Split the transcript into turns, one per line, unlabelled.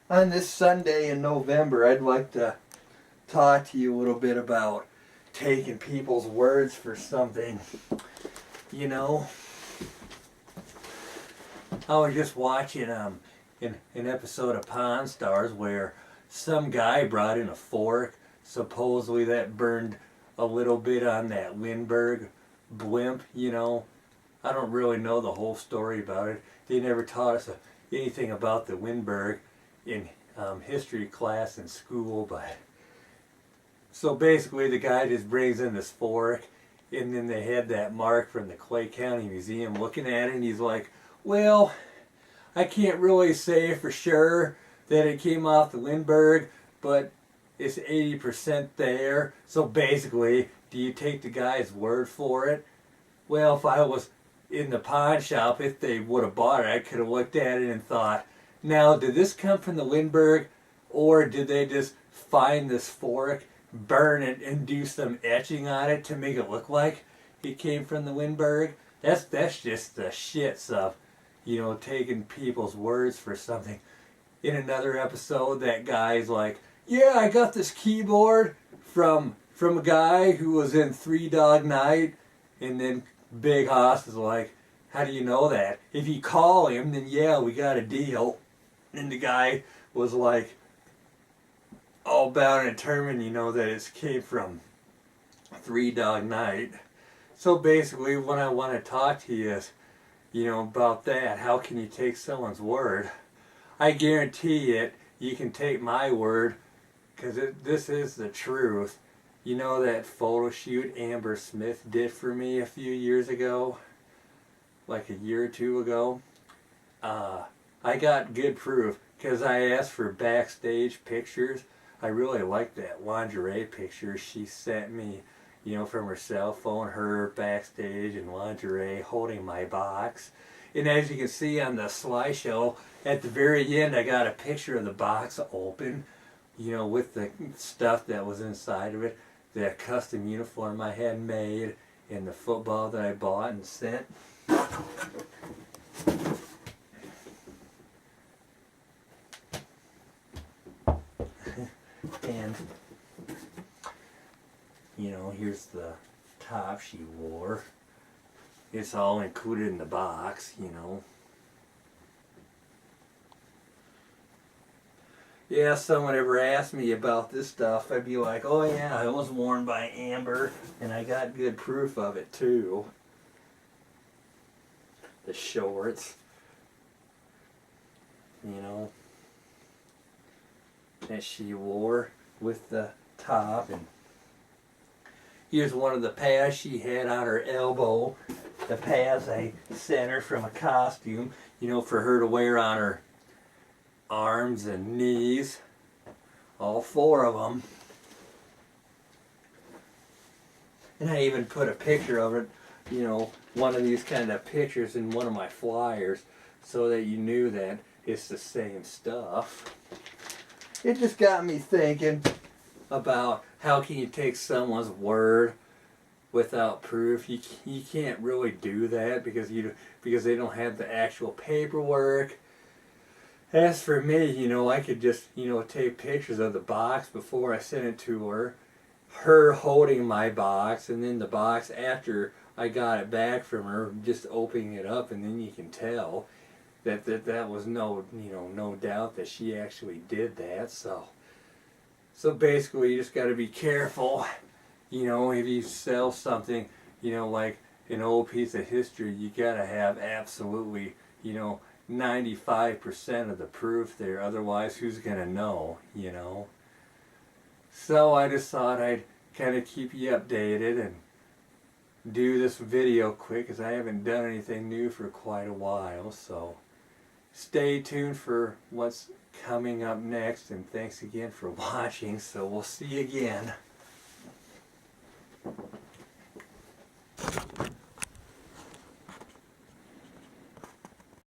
On this Sunday in November, I'd like to talk to you a little bit about taking people's words for something. You know, I was just watching an episode of Pawn Stars where some guy brought in a fork. Supposedly that burned a little bit on that Lindbergh blimp. I don't really know the whole story about it. They never taught us anything about the Lindbergh in history class in school, but so basically the guy just brings in this fork, and then they had that mark from the Clay County Museum looking at it, and he's like, well, I can't really say for sure that it came off the Lindbergh, but it's 80% there. So basically, do you take the guy's word for it? Well, if I was in the pawn shop, if they would have bought it, I could have looked at it and thought, now, did this come from the Lindbergh, or did they just find this fork, burn it, and do some etching on it to make it look like it came from the Lindbergh? That's just the shit stuff, taking people's words for something. In another episode, that guy's like, yeah, I got this keyboard from a guy who was in Three Dog Night, and then Big Hoss is like, how do you know that? If you call him, then yeah, we got a deal. And the guy was like, all bound and determined, that it came from Three Dog Night. So basically, what I want to talk to you is, about that. How can you take someone's word? I guarantee it, you can take my word, because this is the truth. You know that photo shoot Amber Smith did for me a few years ago? Like a year or two ago? I got good proof because I asked for backstage pictures. I really liked that lingerie picture she sent me, from her cell phone, her backstage in lingerie holding my box. And as you can see on the slideshow, at the very end I got a picture of the box open, with the stuff that was inside of it, the custom uniform I had made, and the football that I bought and sent. And, here's the top she wore. It's all included in the box, Yeah, if someone ever asked me about this stuff, I'd be like, oh yeah, it was worn by Amber, and I got good proof of it too. The shorts, that she wore with the top. And here's one of the pads she had on her elbow. The pads I sent her from a costume, for her to wear on her arms and knees. All four of them. And I even put a picture of it, one of these kind of pictures in one of my flyers so that you knew that it's the same stuff. It just got me thinking about how can you take someone's word without proof. You can't really do that because they don't have the actual paperwork. As for me, I could just, take pictures of the box before I sent it to her holding my box, and then the box after I got it back from her, just opening it up, and then you can tell that was no doubt that she actually did that. So basically you just got to be careful, if you sell something, like an old piece of history, you got to have absolutely, 95% of the proof there, otherwise who's going to know, So I just thought I'd kind of keep you updated and do this video quick because I haven't done anything new for quite a while. So stay tuned for what's coming up next, and thanks again for watching. So we'll see you again.